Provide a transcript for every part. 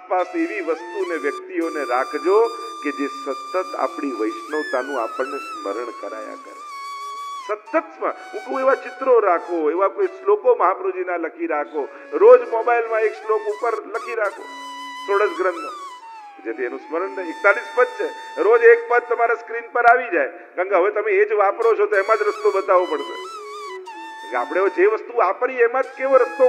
આસપાસ એવી વસ્તુ ને વ્યક્તિઓને રાખજો કે જે સતત આપણી વૈષ્ણવતાનું આપણને સ્મરણ કરાયા કરે. સતત હું કહું એવા ચિત્રો રાખો, એવા કોઈ શ્લોકો મહાપ્રભુજીના લખી રાખો, રોજ મોબાઈલમાં એક શ્લોક ઉપર લખી રાખો ષોડશ ગ્રંથનો, જેથી એનું સ્મરણ 41 પદ છે, રોજ એક પદ તમારા સ્ક્રીન પર આવી જાય. કારણ કે હવે તમે એ જ વાપરો છો તો એમાં જ રસ્તો બતાવવો પડશે. આપણે જે વસ્તુ વાપરીએ એમાં જ કેવો રસ્તો,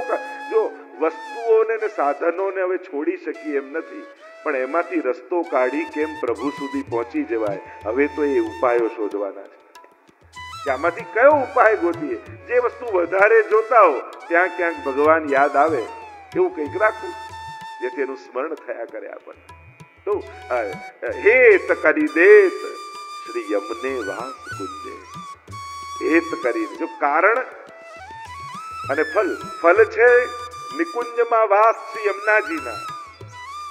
જો વસ્તુઓને ને સાધનોને હવે છોડી શકીએ એમ નથી, પણ એમાંથી રસ્તો કાઢી કેમ પ્રભુ સુધી પહોંચી જવાય, હવે તો એ ઉપાયો શોધવાના છે કે આમાંથી કયો ઉપાય ગોતીએ. જે વસ્તુ વધારે જોતા હો ત્યાં ક્યાંક ભગવાન યાદ આવે એવું કંઈક રાખવું, જેથી એનું સ્મરણ થયા કરે આપણને. તો હેત કરી દેત શ્રી યમને વાસ કુંજે. હેત કરી, જો કારણ અને ફલ છે નિકુંજમાં વાસ શ્રી યમુનાજીના,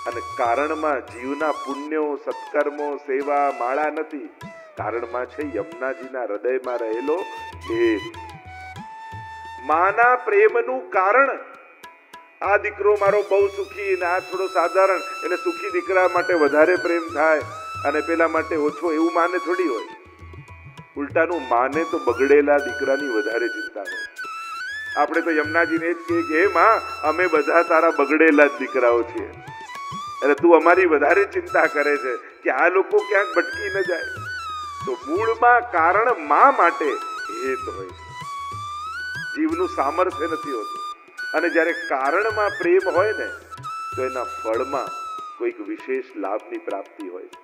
અને કારણમાં જીવના પુણ્યો, સત્કર્મો, સેવા, માળા નથી. કારણમાં છે યમુનાજીના હૃદયમાં રહેલો હેત. માના પ્રેમનું કારણ, આ દીકરો મારો બહુ સુખી ને આ થોડો સાધારણ, એટલે સુખી દીકરા માટે વધારે પ્રેમ થાય અને પેલા માટે ઓછો, એવું માને થોડી હોય. ઉલટાનું માને તો બગડેલા દીકરાની વધારે ચિંતા હોય. આપણે તો યમુનાજીને જ કહીએ કે હે માં, અમે બધા તારા બગડેલા જ દીકરાઓ છીએ, અને તું અમારી વધારે ચિંતા કરે છે કે આ લોકો ક્યાંક ભટકી ન જાય. તો મૂળમાં કારણ માં માટે હેત હોય છે, જીવનું સામર્થ્ય નથી હોતું. અને જ્યારે કારણમાં પ્રેમ હોય ને તો એના ફળમાં કોઈક વિશેષ લાભની પ્રાપ્તિ હોય છે.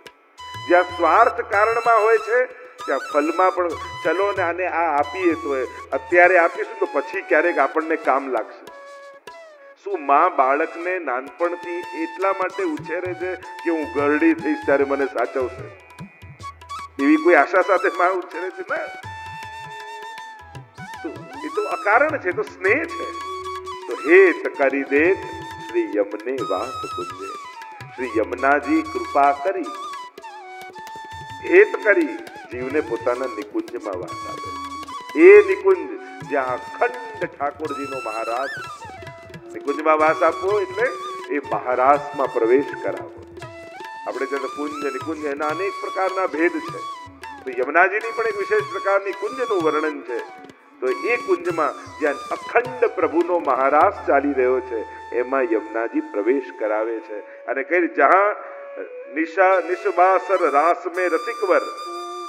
જ્યાં સ્વાર્થ કારણમાં હોય છે ત્યાં ફલમાં પણ ચલો ને આને આ આપીએ તો અત્યારે આપીશું તો પછી ક્યારેક આપણને કામ લાગશે. શું માં બાળકને નાનપણથી એટલા માટે ઉછેરે છે કે હું ગરડી થઈશ ત્યારે મને સાચવશે, એવી કોઈ આશા સાથે માં ઉછેરે છે ને? એ તો અકારણ છે, તો સ્નેહ છે. તો હેત કરી દે શ્રી યમને વાસ કુંજે. શ્રી યમુનાજી કૃપા કરી, હેત કરી જીવને પોતાના નિકુંજમાં વાસ આવે. એ નિકુંજ જ્યાં અખંડ ઠાકોરજીનો મહારાજ, નિકુંજમાં વાસ આપવો એટલે એ મહારાસમાં પ્રવેશ કરાવો. આપણે જ્યારે કુંજ નિકુંજ એના અનેક પ્રકારના ભેદ છે, તો યમુનાજીની પણ એક વિશેષ પ્રકારની કુંજનું વર્ણન છે. તો એ કુંજમાં જ્યાં અખંડ પ્રભુનો મહારાસ ચાલી રહ્યો છે એમાં યમુનાજી પ્રવેશ કરાવે છે. અને કઈ જહાં નિશબાસર રાસ મે રસિકવર,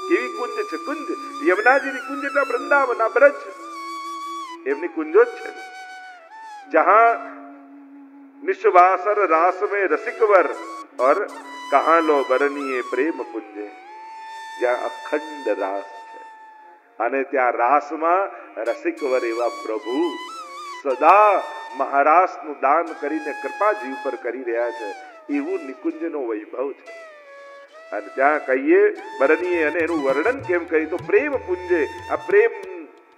કેવી કુંજ છે કુંજ, યમુનાજીની કુંજ એટલે વૃંદાવન, આ બ્રજ એમની કુંજો જ છે. જહાં નિશબાસર રાસ મે રસિકવર और कहां लो बरनीए प्रेम कुंजे, જ્યાં અખંડ રાસ છે અને ત્યાં રાસમાં રસિકવર એવા પ્રભુ સદા મહારાસનું દાન કરીને કૃપાજી ઉપર કરી રહ્યા છે, એવું નિકુંજનો વૈભવ છે. અને ત્યાં કહીએ બરનીએ, અને એનું વર્ણન કેમ કરી તો પ્રેમ પુંજે, આ પ્રેમ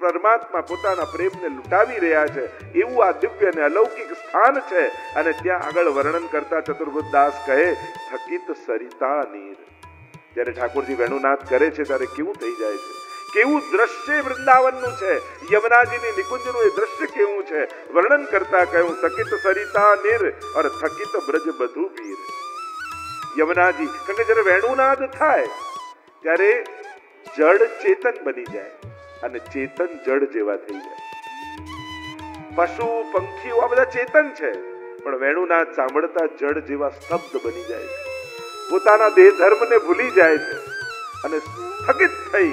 પરમાત્મા પોતાના પ્રેમને લૂંટાવી રહ્યા છે એવું આ દિવ્ય અને અલૌકિક સ્થાન છે. અને ત્યાં આગળ વર્ણન કરતા ચતુર્બુદ્ધ દાસ કહે થકિત સરિતા નીર. જ્યારે ઠાકોરજી વેણુનાથ કરે છે ત્યારે કેવું થઈ જાય છે, કેવું દ્રશ્ય વૃંદાવનનું છે, યમુનાજીની નિકુંજનું એ દ્રશ્ય કેવું છે, વર્ણન કરતા કહ્યું થકિત સરિતા નીર और થકિત બ્રજ બધુ પીર. યમુનાજી, કારણ કે જ્યારે વેણુનાદ થાય ત્યારે જળ ચેતન બની જાય અને ચેતન જળ જેવા થઈ જાય. પશુ પંખીઓ આ બધા ચેતન છે, પણ વેણુનાદ સાંભળતા જળ જેવા સ્તબ્ધ બની જાય છે, પોતાના દેહ ધર્મને ભૂલી જાય છે અને સ્થગિત થઈ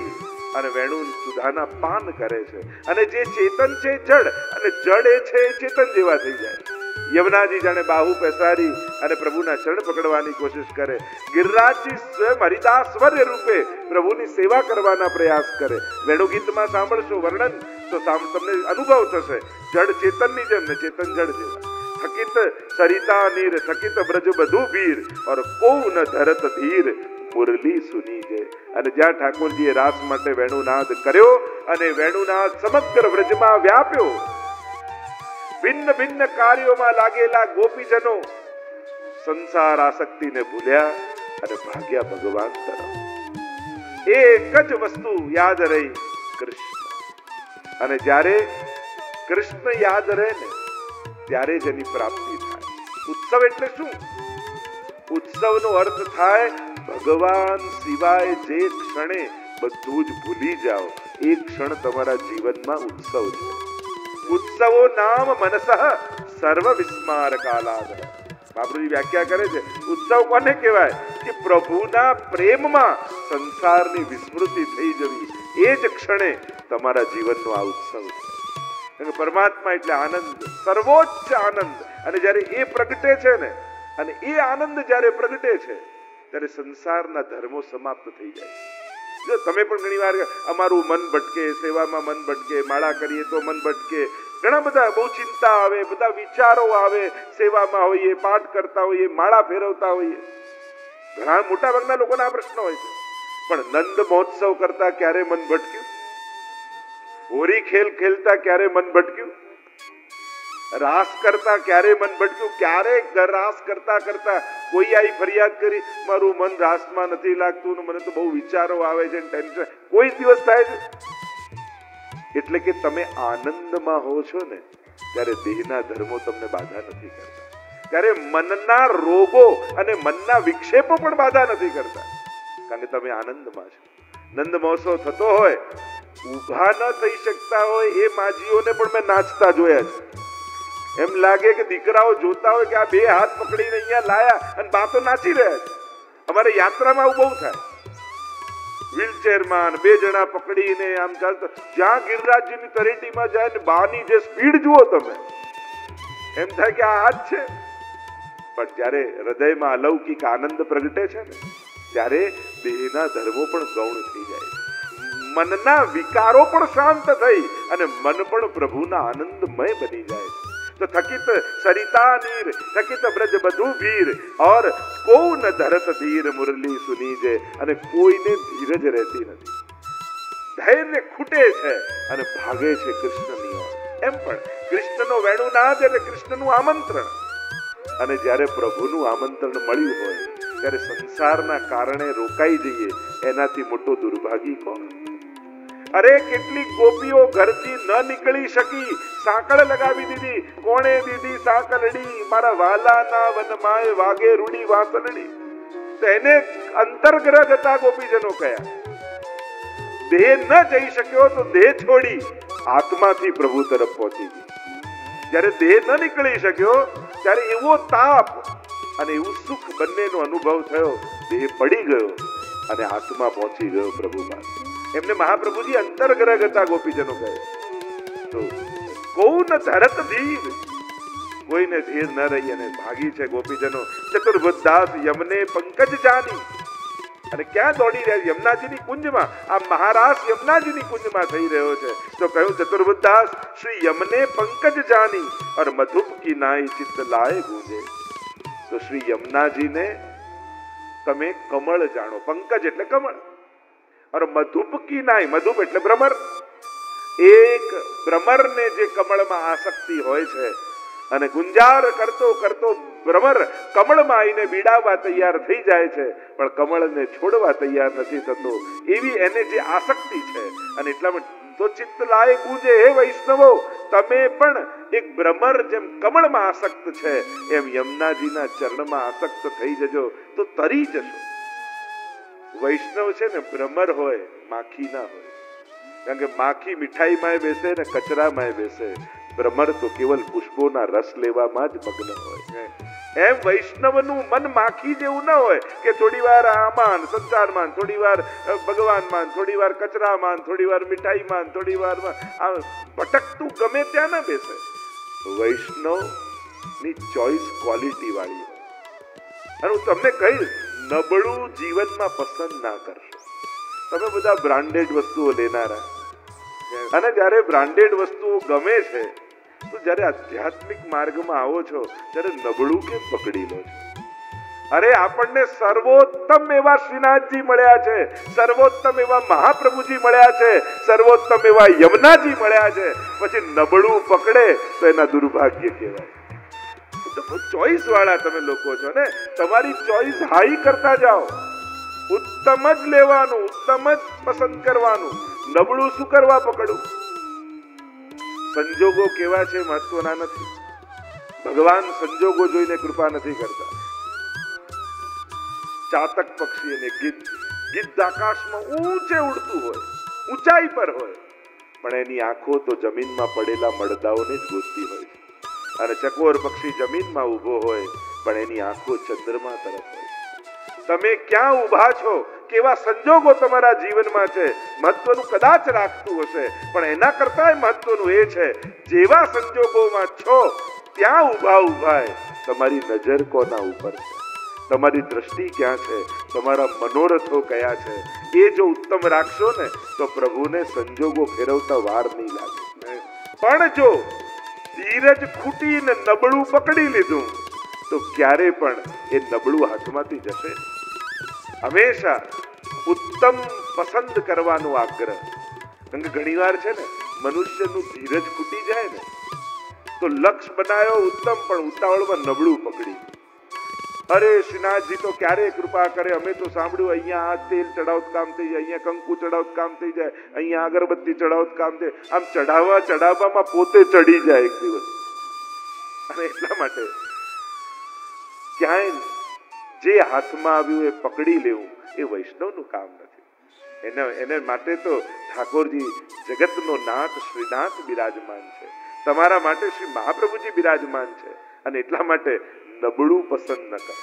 અને વેણુ સુધાના પાન કરે છે. અને જે ચેતન છે જળ, અને જળ એ છે ચેતન જેવા થઈ જાય. યમુનાજી જાણે બાહુ પેસારી અને પ્રભુના ચરણ પકડવાની કોશિશ કરે. ગિરિરાજજી સ્વયં હરિદાસવર્ય રૂપે પ્રભુની સેવા કરવાના પ્રયાસ કરે. વેણુ ગીતમાં સાંભળશો વર્ણન તો તમને અનુભવ થશે, જળ ચેતનની જેમ ને ચેતન જળ જેવા. થકિત સરિતા નીર થકિત બ્રજ બધુ વીર और को ન ધરત ધીર મુરલી સુની જે. અને જ્યાં ઠાકોરજીએ રાસ માટે વેણુનાદ કર્યો અને વેણુનાદ સમગ્ર વ્રજમાં વ્યાપ્યો, ભિન્ન ભિન્ન કાર્યોમાં લાગેલા ગોપીજનો સંસાર આસક્તિને ભૂલ્યા અને ભાગ્યા ભગવાન તરફ. એક જ વસ્તુ યાદ રહી, કૃષ્ણ. અને જ્યારે કૃષ્ણ યાદ રહે ને ત્યારે જ એની પ્રાપ્તિ થાય. ઉત્સવ એટલે શું? ઉત્સવનો અર્થ થાય ભગવાન સિવાય જે ક્ષણે બધું જ ભૂલી જાઓ એ ક્ષણ તમારા જીવનમાં ઉત્સવ છે. ઉત્સવો નામ મનસઃ સર્વ વિસ્માર કાલાદ. મહાપ્રભુજી વ્યાખ્યા કરે છે ઉત્સવ કોને કહેવાય કે પ્રભુના પ્રેમમાં સંસારની વિસ્મૃતિ થઈ જવી એ જ ક્ષણે તમારા જીવનનો આ ઉત્સવ છે. પરમાત્મા એટલે આનંદ, સર્વોચ્ચ આનંદ. અને જ્યારે એ પ્રગટે છે ને, અને એ આનંદ જ્યારે પ્રગટે છે ત્યારે સંસારના ધર્મો સમાપ્ત થઈ જાય. જો તમે પણ ઘણી વાર અમારું મન ભટકે, સેવામાં મન ભટકે, માળા કરીએ તો મન ભટકે, ઘણા બધા બહુ ચિંતા આવે, બધા વિચારો આવે, સેવામાં હોઈએ, પાઠ કરતા હોઈએ, માળા ફેરવતા હોઈએ, ઘણા મોટા ભાગના લોકોના આ પ્રશ્ન હોય છે. પણ નંદ મહોત્સવ કરતા ક્યારે મન ભટક્યું? હોરી ખેલ ખેલતા ક્યારે મન ભટક્યું? રાસ કરતા ક્યારે મન ભટક્યું? ક્યારે રાસ કરતા કરતા કોઈ આવી ફરિયાદ કરી મારું મન રાસમાં નથી લાગતું, મને તો બહુ વિચારો આવે છે, ટેન્શન? કોઈ દિવસ થાય છે? એટલે કે તમે આનંદમાં હો છો ને ત્યારે દેહના ધર્મો તમને બાધા નથી કરતા, ત્યારે મનના રોગો અને મનના વિક્ષેપો પણ બાધા નથી કરતા, કારણ કે તમે આનંદમાં છો. નંદ મહોત્સવ થતો હોય, ઊભા ન થઈ શકતા હોય એ માજીઓને પણ મેં નાચતા જોયા છે. એમ લાગે કે દીકરાઓ જોતા હોય કે આ બે હાથ પકડીને અહીંયા લાયા અને બા તો નાચી રહ્યા છે. અમારે યાત્રામાં આવું બહુ થાય, વ્હીલચેરમાં બે જણા પકડીને આમ ચાલતા, જ્યાં ગિરિરાજજીની તરેટીમાં જાય ને બાની જે સ્પીડ જુઓ તમે, એમ થાય કે આ હાથ છે. પણ જ્યારે હૃદયમાં અલૌકિક આનંદ પ્રગટે છે ને ત્યારે દેહના ધર્મો પણ ગૌણ થઈ જાય, મનના વિકારો પણ શાંત થઈ અને મન પણ પ્રભુના આનંદમય બની જાય. તો થકિત સરિતા નીર, થકિત બ્રજ બધુ ભીર, ઓર કો ન ધરત ધીર મુરલી સુનીજે. અને કોઈને ધીરજ રહેતી નથી, ધૈર્ય ખૂટે છે અને ભાગે છે કૃષ્ણની ઓર. એમ પણ કૃષ્ણનો વેણુનાદ એટલે કૃષ્ણનું આમંત્રણ. અને જ્યારે પ્રભુનું આમંત્રણ મળ્યું હોય ત્યારે સંસારના કારણે રોકાઈ જઈએ એનાથી મોટો દુર્ભાગી કોણ? અરે કેટલીક ગોપીઓ ઘરથી ન નીકળી શકી, સાંકળ લગાવી દીધી. કોણે દીધી સાંકળડી? મારા વાલાના વનમાય વાગે રૂડી વાસલડી. તો એને અંતર્ગ્રહ હતા ગોપીજનો કયા. દેહ ન જઈ શક્યો તો દેહ છોડી આત્માથી પ્રભુ તરફ પહોંચી ગઈ. જ્યારે દેહ ન નીકળી શક્યો ત્યારે એવો તાપ અને એવું સુખ બંનેનો અનુભવ થયો, દેહ પડી ગયો અને આત્મા પહોંચી ગયો પ્રભુ પાસે. એમને મહાપ્રભુજી અંતર્ગ્રહ હતા ગોપીજનો કહે. તો કોણ ધરત ધીર, કોઈને ધીર ન રહી અને ભાગી છે ગોપીજનો. ચતુર્ભુજદાસ યમને પંકજ જાની. અને ક્યાં દોડી રહ્યા? યમુનાજીની કુંજમાં. આ મહારાસ યમુનાજીની કુંજમાં થઈ રહ્યો છે. તો કહ્યું ચતુર્ભુજદાસ શ્રી યમને પંકજ જાની और मधुप की नाई चित्त लाए गूंजे. तो श्री યમુનાજીને તમે કમળ જાણો, પંકજ એટલે કમળ, और मधुप की नाई, मधुप એટલે ભ્રમર. એક ભ્રમરને જે કમળમાં આસક્તિ હોય છે અને ગુંજાર કરતો કરતો ભ્રમર કમળમાં આવીને બીડાવવા તૈયાર થઈ જાય છે, પણ કમળને છોડવા તૈયાર નથી થતો, એવી એને જે આસક્તિ છે. અને એટલામાં તો ચિત્ત લાય ગુંજે. હે વૈષ્ણવો, તમે પણ એક ભ્રમર જેમ કમળમાં આસક્ત છે એમ યમુનાજીના ચરણમાં આસક્ત થઈ જજો તો તરી જશો. વૈષ્ણવ છે ને ભ્રમર હોય, માખી ના હોય. કારણ કે માખી મીઠાઈમાં બેસે ને કચરામાં બેસે, ભ્રમર તો કેવલ પુષ્પોના રસ લેવામાં જ મગ્ન હોય. એમ વૈષ્ણવનું મન માખી જેવું ન હોય કે થોડી વાર આમાં સંસારમાં, થોડી વાર ભગવાનમાં, થોડી વાર કચરામાં, થોડી વાર મીઠાઈમાં, થોડી વાર ભટકતું ગમે ત્યાં ન બેસે. વૈષ્ણવની ચોઈસ ક્વોલિટી વાળી હોય. અને હું તમને કહીશ, નબળું જીવનમાં પસંદ ના કરશો. તમે બધા બ્રાન્ડેડ વસ્તુઓ લેનારા, અને જ્યારે બ્રાન્ડેડ વસ્તુઓ ગમે છે તો જ્યારે આધ્યાત્મિક માર્ગમાં આવો છો ત્યારે નબળું કેમ પકડી લો છો? અરે આપણને સર્વોત્તમ એવા શ્રીનાથજી મળ્યા છે, સર્વોત્તમ એવા મહાપ્રભુજી મળ્યા છે, સર્વોત્તમ એવા યમુનાજી મળ્યા છે, પછી નબળું પકડે તો એના દુર્ભાગ્ય કહેવાય. ચોઈસ વાળા તમે લોકો છો ને, તમારી ચોઈસ હાઈ કરતા જાઓ. ઉત્તમ જ લેવાનું, ઉત્તમ જ પસંદ કરવાનું, નબળું શું કરવા પકડવું? સંજોગો કેવા છે મહત્વના નથી. ભગવાન સંજોગો જોઈને કૃપા નથી કરતા. ચાતક પક્ષી અને ગિદ્ધ. ગિદ્ધ આકાશમાં ઊંચે ઉડતું હોય, ઊંચાઈ પર હોય, પણ એની આંખો તો જમીનમાં પડેલા મળદાઓને જ ગોતતી હોય છે. અને ચકોર પક્ષી જમીનમાં ઊભો હોય, પણ એની આંખો ચંદ્રમા તરફ હોય. તમે ક્યાં ઊભા છો, કેવા સંજોગો તમારા જીવનમાં છે, મહત્વનું કદાચ રાખતું હશે, પણ એના કરતા મહત્વનું એ છે જેવા સંજોગોમાં છો ત્યાં ઊભા તમારી નજર કોના ઉપર છે, તમારી દ્રષ્ટિ ક્યાં છે, તમારા મનોરથો કયા છે, એ જો ઉત્તમ રાખશો ને તો પ્રભુને સંજોગો ફેરવતા વાર નહીં લાગે. પણ જો ધીરજ ખૂટીને નબળું પકડી લીધું તો ક્યારે પણ એ નબળું હાથમાંથી જશે. હંમેશા ઉત્તમ પસંદ કરવાનો આગ્રહ. કારણ કે ઘણી વાર છે ને મનુષ્યનું ધીરજ ખૂટી જાય ને તો લક્ષ બનાવ્યો ઉત્તમ, પણ ઉતાવળમાં નબળું પકડી. અરે શ્રીનાથજી તો ક્યારે કૃપા કરે, અમે તો સાંભળ્યું અહીંયા આ તેલ ચડાવત કામ થઈ જાય, અહીંયા કંકુ ચડાવત કામ થઈ જાય, અહીંયા અગરબત્તી ચડાવત કામ થાય. આમ ચડાવવામાં પોતે ચડી જાય એક દિવસ. અને એટલા માટે ક્યાંય જે હાથમાં આવ્યું એ પકડી લેવું એ વૈષ્ણવનું કામ નથી. એને માટે તો ઠાકોરજી જગતનો નાથ શ્રીનાથ બિરાજમાન છે, તમારા માટે શ્રી મહાપ્રભુજી બિરાજમાન છે. અને એટલા માટે નબળું પસંદ ન કરો.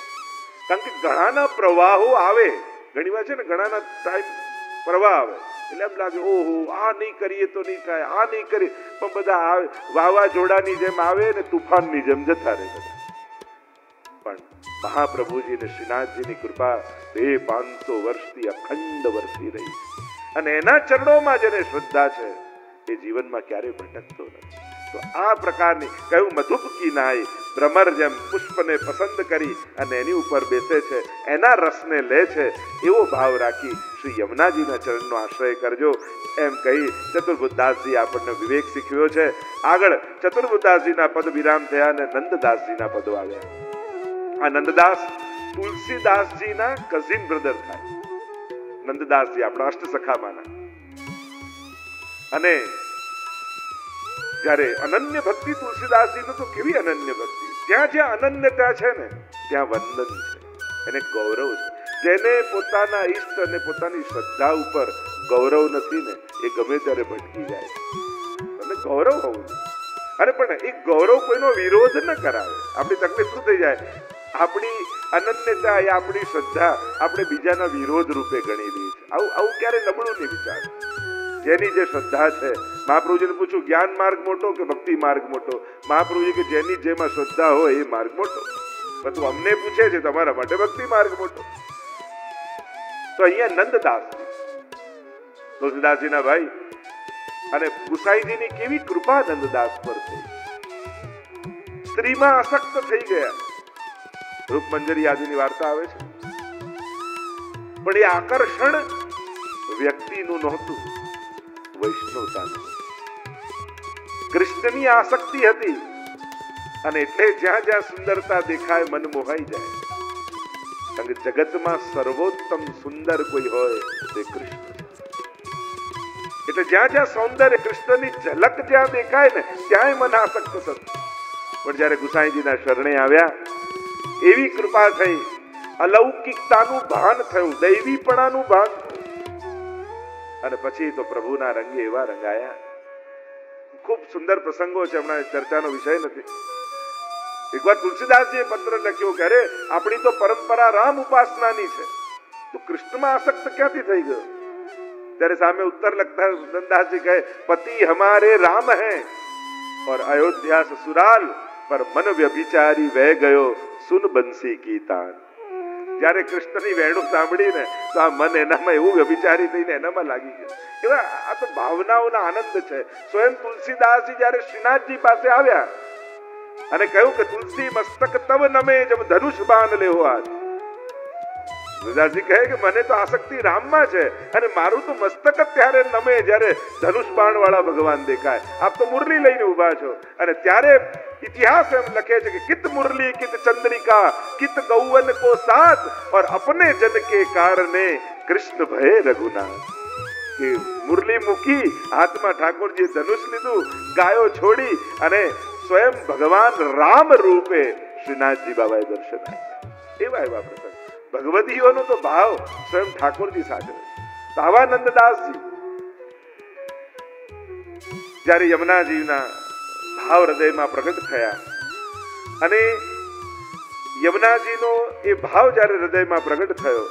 કારણ કે ઘણાના પ્રવાહો આવે, ઘણી વાર છે ને ઘણાના ટાઈમ પ્રવાહ આવે એટલે એમ લાગે ઓહો આ નહીં કરીએ તો નહીં થાય, આ નહીં કરીએ, પણ બધા આવે વાવાઝોડાની જેમ આવે ને તુફાનની જેમ જતા રહે બધા. પણ મહાપ્રભુજી ને શ્રીનાથજીની કૃપા 500 વર્ષથી અખંડ વરસી રહી છે. અને એના ચરણોમાં જેને શ્રદ્ધા છે એ જીવનમાં ક્યારેય ભટકતો નથી. તો આ પ્રકારની કહ્યું મધુપકી નાય ભ્રમર જેમ પુષ્પને પસંદ કરી અને એની ઉપર બેસે છે, એના રસને લે છે, એવો ભાવ રાખી શ્રી યમુનાજીના ચરણનો આશ્રય કરજો એમ કહી ચતુર્બુદ્ધદાસજી આપણને વિવેક શીખવ્યો છે. આગળ ચતુર્બુદ્ધદાસજીના પદ વિરામ થયા અને નંદદાસજીના પદો આવ્યા. આ નંદદાસ તુલસીદાસજીના કઝિન બ્રધર થાય. નંદદાસજી આપણા અષ્ટસખામાંના. અને જ્યારે અનન્ય ભક્તિ તુલસીદાસજીનું તો કેવી અનન્ય ભક્તિ, જ્યાં જ્યાં અનન્યતા છે ને ત્યાં વંદન છે, એને ગૌરવ છે. જેને પોતાના ઈષ્ટ અને પોતાની શ્રદ્ધા ઉપર ગૌરવ નથી ને એ ગમે ત્યારે ભટકી જાય. તમને ગૌરવ હોવું જોઈએ. અરે પણ એ ગૌરવ કોઈનો વિરોધ ન કરાવે. આપણી તકલીફ શું થઈ જાય, આપણી અનન્યતા એ આપણી શ્રદ્ધા આપણે બીજાના વિરોધ રૂપે ગણી લઈએ છીએ. આવું ક્યારે નબળું નહીં વિચાર. જેની જે શ્રદ્ધા છે, મહાપ્રભુજીને પૂછું જ્ઞાન માર્ગ મોટો કે ભક્તિ માર્ગ મોટો? મહાપ્રભુજી કે જેની જેમાં શ્રદ્ધા હોય એ માર્ગ મોટો. બધું અમને પૂછે છે તમારા માટે ભક્તિ માર્ગ મોટો. તો અહીંયા નંદદાસ તુલસીદાસજીના ભાઈ અને ગુસાઈજીની કેવી કૃપા નંદદાસ પર થઈ. સ્ત્રીમાં આસક્ત થઈ ગયા. રૂપમંજરી આદિની વાર્તા આવે છે, પણ એ આકર્ષણ વ્યક્તિનું નહોતું, વૈષ્ણવતાનું. કૃષ્ણની આસક્તિ હતી અને એટલે જ્યાં જ્યાં સુંદરતા દેખાય મન મોહાઈ જાય. કારણ કે જગતમાં સર્વોત્તમ સુંદર કોઈ હોય તે કૃષ્ણ છે. એટલે જ્યાં જ્યાં સૌંદર્ય કૃષ્ણની ઝલક જ્યાં દેખાય ને ત્યાંય મન આસક્ત થતું. પણ જયારે ગુસાઈજીના શરણે આવ્યા એવી કૃપા થઈ, અલૌકિકતાનું ભાન થયું, દૈવીપણાનું ભાન થયું. અને પછી તો પ્રભુના રંગે એવા રંગાયા. ખૂબ સુંદર પ્રસંગો છે, હમણાં ચર્ચાનો વિષય નથી. એકવાર તુલસીદાસજીએ પત્ર લખ્યો કે અરે આપણી તો પરંપરા રામ ઉપાસનાની છે, તો કૃષ્ણમાં આસક્ત ક્યાંથી થઈ ગયો? ત્યારે સામે ઉત્તર લખતા નંદદાસજી કહે પતિ હમારે રામ હૈ और अयोध्या ससुराल पर मन व्यभिचारी वह गयो सुन બંસી કી તાન. જ્યારે કૃષ્ણની વેણું સાંભળીને તો આ મન એનામાં એવું વ્યભિચારી થઈને એનામાં લાગી ગયું. એવા આ તો ભાવનાઓના આનંદ છે. સ્વયં તુલસીદાસજી જ્યારે શ્રીનાથજી પાસે આવ્યા અને કહ્યું કે તુલસી મસ્તક તવ નમે જબ ધનુષ બાણ લેહો આજ. તુલસીદાસજી કહે કે મને તો આસક્તિ રામમાં છે અને મારું તો મસ્તક ત્યારે નમે જ્યારે ધનુષ બાણ વાળા ભગવાન દેખાય. આપ તો મુરલી લઈને ઉભા છો. અને ત્યારે इतिहास में लखे છે કે कित मुरली कित चंद्रिका कित गौवन को साथ और अपने जन के कारणे कृष्ण भय रघुनाथ. કે મુરલી મૂકી હાથમાં ઠાકોરજીએ ધનુષ લીધું, ગાયો છોડી અને સ્વયં ભગવાન રામ રૂપે શ્રીનાથજી બાબાએ દર્શન આપ્યા. એવા પ્રસંગ ભગવતીઓનો તો ભાવ સ્વયં ઠાકોરજી સાથે. તો આવા નંદદાસજી જ્યારે યમુનાજીના ભાવ હૃદયમાં પ્રગટ થયા અને યમુનાજીનો એ ભાવ જ્યારે હૃદયમાં પ્રગટ થયો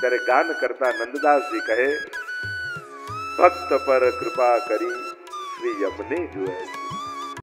ત્યારે ગાન કરતા નંદદાસજી કહે, ભક્ત પર કૃપા કરી શ્રી યમને જોયે.